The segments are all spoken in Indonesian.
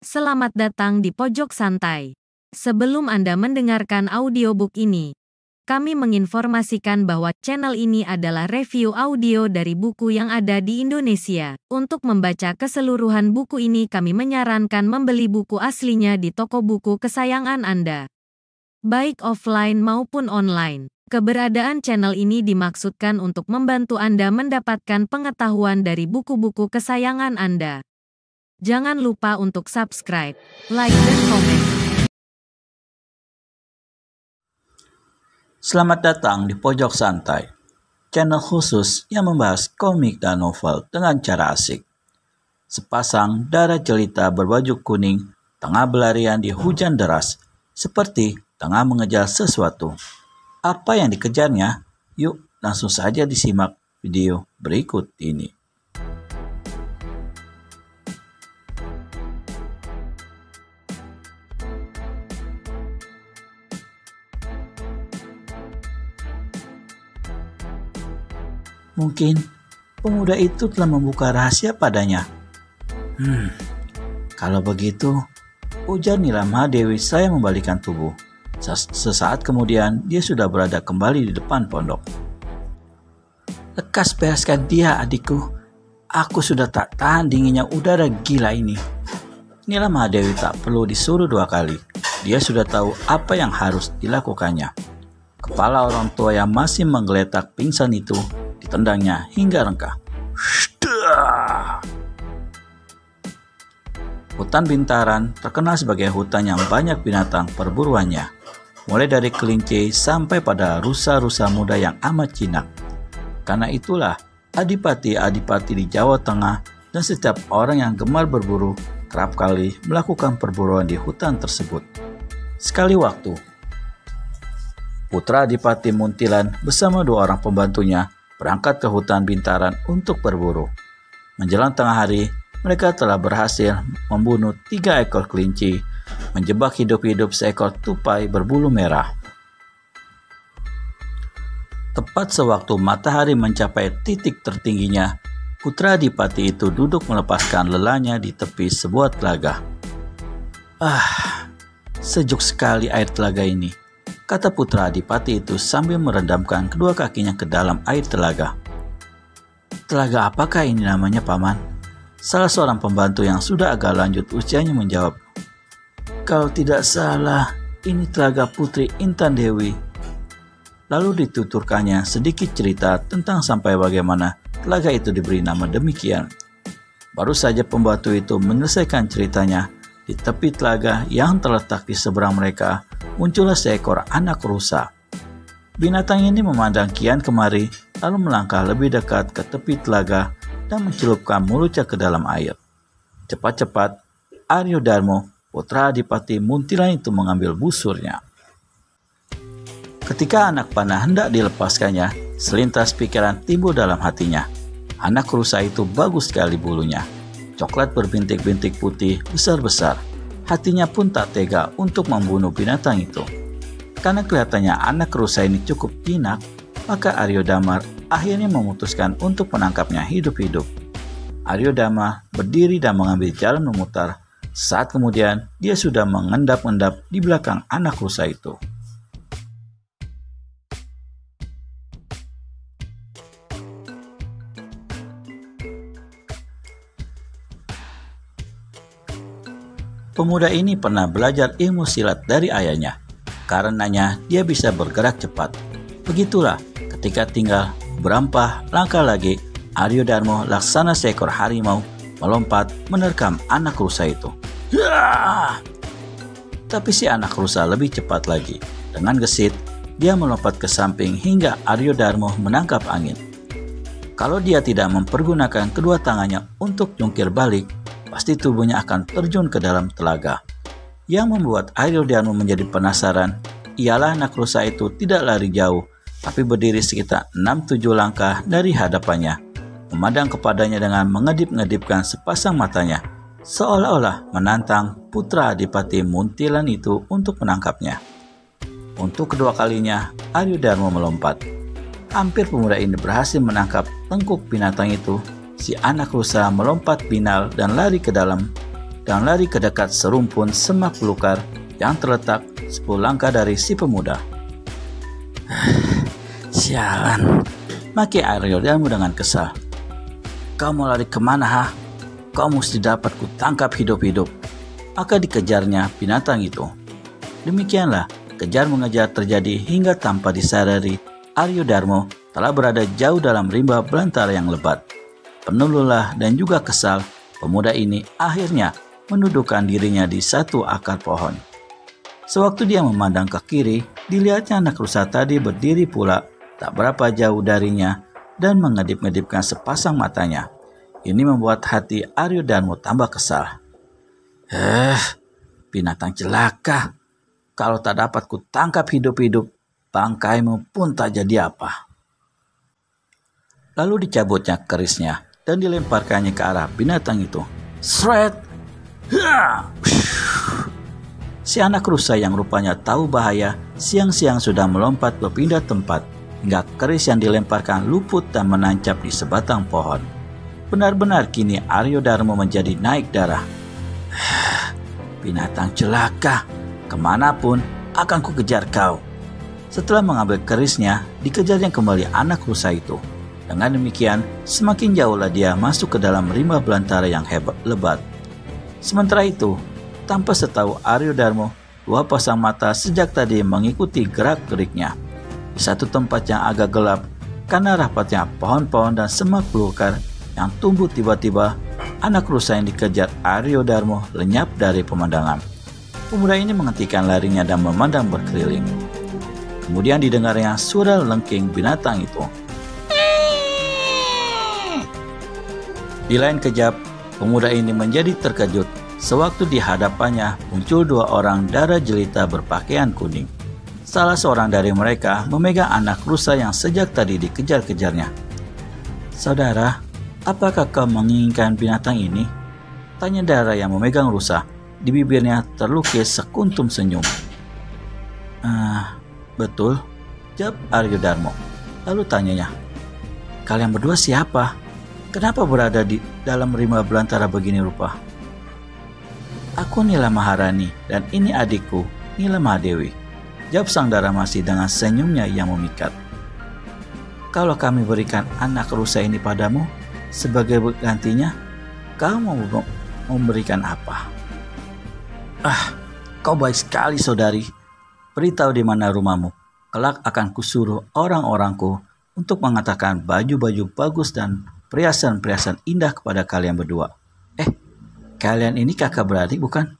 Selamat datang di Pojok Santai. Sebelum Anda mendengarkan audiobook ini, kami menginformasikan bahwa channel ini adalah review audio dari buku yang ada di Indonesia. Untuk membaca keseluruhan buku ini, kami menyarankan membeli buku aslinya di toko buku kesayangan Anda, baik offline maupun online. Keberadaan channel ini dimaksudkan untuk membantu Anda mendapatkan pengetahuan dari buku-buku kesayangan Anda. Jangan lupa untuk subscribe, like, dan komen. Selamat datang di Pojok Santai, channel khusus yang membahas komik dan novel dengan cara asik. Sepasang darah jelita berbaju kuning tengah berlarian di hujan deras, seperti tengah mengejar sesuatu. Apa yang dikejarnya? Yuk langsung saja disimak video berikut ini. Mungkin pemuda itu telah membuka rahasia padanya. Kalau begitu, ujar Nila Mahadewi saya membalikkan tubuh. Sesaat kemudian, dia sudah berada kembali di depan pondok. Lekas bereskan dia, adikku. Aku sudah tak tahan dinginnya udara gila ini. Nila Mahadewi tak perlu disuruh 2 kali. Dia sudah tahu apa yang harus dilakukannya. Kepala orang tua yang masih menggeletak pingsan itu ditendangnya hingga rengkah. Hutan Bintaran terkenal sebagai hutan yang banyak binatang perburuannya, mulai dari kelinci sampai pada rusa-rusa muda yang amat jinak. Karena itulah adipati-adipati di Jawa Tengah dan setiap orang yang gemar berburu kerap kali melakukan perburuan di hutan tersebut. Sekali waktu, putra Adipati Muntilan bersama 2 orang pembantunya berangkat ke hutan Bintaran untuk berburu. Menjelang tengah hari, mereka telah berhasil membunuh 3 ekor kelinci, menjebak hidup-hidup seekor tupai berbulu merah. Tepat sewaktu matahari mencapai titik tertingginya, putra Adipati itu duduk melepaskan lelahnya di tepi sebuah telaga. Sejuk sekali air telaga ini, kata putra Adipati itu sambil merendamkan kedua kakinya ke dalam air telaga. Telaga apakah ini namanya, Paman? Salah seorang pembantu yang sudah agak lanjut usianya menjawab. Kalau tidak salah, ini telaga Putri Intan Dewi. Lalu dituturkannya sedikit cerita tentang sampai bagaimana telaga itu diberi nama demikian. Baru saja pembantu itu menyelesaikan ceritanya, di tepi telaga yang terletak di seberang mereka, muncullah seekor anak rusa. Binatang ini memandang kian kemari, lalu melangkah lebih dekat ke tepi telaga dan mencelupkan mulutnya ke dalam air. Cepat-cepat, Aryo Darmo, putra Adipati Muntilan itu mengambil busurnya. Ketika anak panah hendak dilepaskannya, selintas pikiran timbul dalam hatinya. Anak rusa itu bagus sekali bulunya. Coklat berbintik-bintik putih besar-besar. Hatinya pun tak tega untuk membunuh binatang itu. Karena kelihatannya anak rusa ini cukup jinak, maka Aryo Damar akhirnya memutuskan untuk menangkapnya hidup-hidup. Aryo Damar berdiri dan mengambil jalan memutar. Saat kemudian, dia sudah mengendap-endap di belakang anak rusa itu. Pemuda ini pernah belajar ilmu silat dari ayahnya. Karenanya dia bisa bergerak cepat. Begitulah ketika tinggal berampah langkah lagi, Aryo Darmo laksana seekor harimau melompat menerkam anak rusa itu. Tapi si anak rusa lebih cepat lagi. Dengan gesit, dia melompat ke samping hingga Aryo Darmo menangkap angin. Kalau dia tidak mempergunakan kedua tangannya untuk jungkir balik, pasti tubuhnya akan terjun ke dalam telaga. Yang membuat Aryo Darmo menjadi penasaran, ialah anak rusa itu tidak lari jauh, tapi berdiri sekitar 6-7 langkah dari hadapannya, memandang kepadanya dengan mengedip-ngedipkan sepasang matanya, seolah-olah menantang putra Adipati Muntilan itu untuk menangkapnya. Untuk kedua kalinya, Aryo Darmo melompat. Hampir pemuda ini berhasil menangkap tengkuk binatang itu. Si anak rusa melompat binal dan lari ke dalam dan lari ke dekat serumpun semak belukar yang terletak 10 langkah dari si pemuda. Sialan, maki Aryo Darmo dengan kesal. Kau mau lari kemana, ha? Kau mesti dapat kutangkap hidup-hidup. Maka dikejarnya binatang itu. Demikianlah kejar mengejar terjadi hingga tanpa disadari Aryo Darmo telah berada jauh dalam rimba belantara yang lebat. Penuh lelah dan juga kesal, pemuda ini akhirnya mendudukkan dirinya di satu akar pohon. Sewaktu dia memandang ke kiri, dilihatnya anak rusa tadi berdiri pula tak berapa jauh darinya dan mengedip-ngedipkan sepasang matanya. Ini membuat hati Aryo Darmo tambah kesal. Binatang celaka. Kalau tak dapat kutangkap hidup-hidup, bangkaimu pun tak jadi apa. Lalu dicabutnya kerisnya dan dilemparkannya ke arah binatang itu. Sret! Si anak rusa yang rupanya tahu bahaya siang-siang sudah melompat berpindah tempat hingga keris yang dilemparkan luput dan menancap di sebatang pohon. Benar-benar kini Aryo Darmo menjadi naik darah. Binatang celaka, kemanapun akan ku kejar kau. Setelah mengambil kerisnya, dikejarnya kembali anak rusa itu. Dengan demikian, semakin jauhlah dia masuk ke dalam rimba belantara yang lebat. Sementara itu, tanpa setahu Aryo Darmo, dua pasang mata sejak tadi mengikuti gerak-geriknya. Di satu tempat yang agak gelap, karena rapatnya pohon-pohon dan semak belukar yang tumbuh, tiba-tiba anak rusa yang dikejar Aryo Darmo lenyap dari pemandangan. Pemuda ini menghentikan larinya dan memandang berkeliling. Kemudian didengarnya suara lengking binatang itu. Di lain kejap, pemuda ini menjadi terkejut sewaktu di hadapannya muncul dua orang darah jelita berpakaian kuning. Salah seorang dari mereka memegang anak rusa yang sejak tadi dikejar-kejarnya. Saudara, apakah kau menginginkan binatang ini? Tanya Dara yang memegang rusa. Di bibirnya terlukis sekuntum senyum. Betul, jawab Aryo Darmo. Lalu tanyanya, kalian berdua siapa? Kenapa berada di dalam rimba belantara begini rupa? Aku Nila Maharani dan ini adikku, Nila Mahadewi. Jawab sang Dara masih dengan senyumnya yang memikat. Kalau kami berikan anak rusa ini padamu, sebagai gantinya, kau mau memberikan apa? Kau baik sekali saudari. Beritahu di mana rumahmu. Kelak akan kusuruh orang-orangku untuk mengatakan baju-baju bagus dan perhiasan-perhiasan indah kepada kalian berdua. Kalian ini kakak beradik bukan?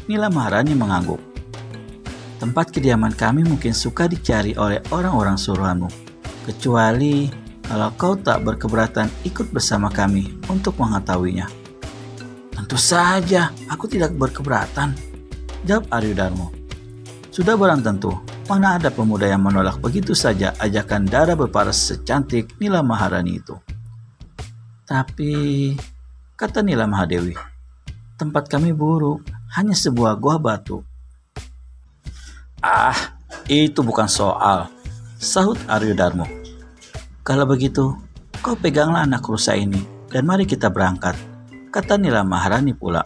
Nila Maharani mengangguk. Tempat kediaman kami mungkin suka dicari oleh orang-orang suruhanmu. Kecuali kalau kau tak berkeberatan ikut bersama kami untuk mengetahuinya. Tentu saja, aku tidak berkeberatan, jawab Aryo Darmo. Sudah barang tentu, mana ada pemuda yang menolak begitu saja ajakan Dara berparas secantik Nila Maharani itu. Tapi, kata Nila Mahadewi, tempat kami buruk, hanya sebuah gua batu. Itu bukan soal, sahut Aryo Darmo. Kalau begitu, kau peganglah anak rusa ini dan mari kita berangkat, kata Nila Maharani pula.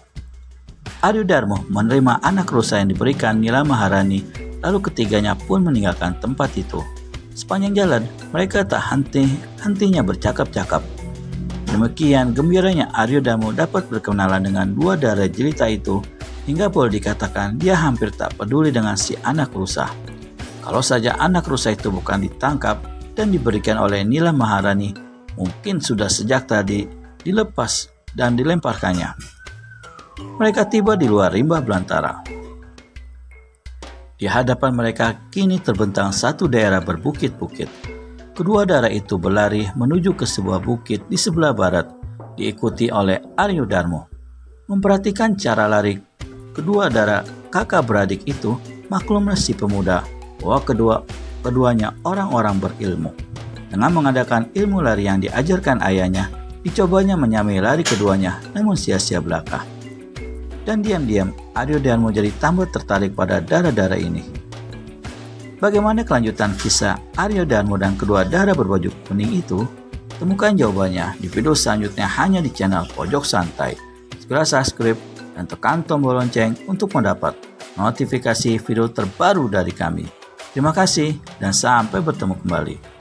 Aryo Darmo menerima anak rusa yang diberikan Nila Maharani, lalu ketiganya pun meninggalkan tempat itu. Sepanjang jalan, mereka tak henti-hentinya bercakap-cakap. Demikian gembiranya Aryo Darmo dapat berkenalan dengan dua darah jelita itu, hingga boleh dikatakan dia hampir tak peduli dengan si anak rusa. Kalau saja anak rusa itu bukan ditangkap dan diberikan oleh Nila Maharani, mungkin sudah sejak tadi dilepas dan dilemparkannya. Mereka tiba di luar rimba belantara. Di hadapan mereka kini terbentang satu daerah berbukit-bukit. Kedua darah itu berlari menuju ke sebuah bukit di sebelah barat, diikuti oleh Aryo Darmo. Memperhatikan cara lari kedua darah kakak beradik itu, maklumlah si pemuda bahwa keduanya orang-orang berilmu. Dengan mengadakan ilmu lari yang diajarkan ayahnya, dicobanya menyamai lari keduanya, namun sia-sia belaka. Dan diam-diam Aryo Darmo jadi tambah tertarik pada darah-darah ini. Bagaimana kelanjutan kisah Aryo Darmo dan kedua darah berbaju kuning itu? Temukan jawabannya di video selanjutnya hanya di channel Pojok Santai. Segera subscribe dan tekan tombol lonceng untuk mendapat notifikasi video terbaru dari kami. Terima kasih dan sampai bertemu kembali.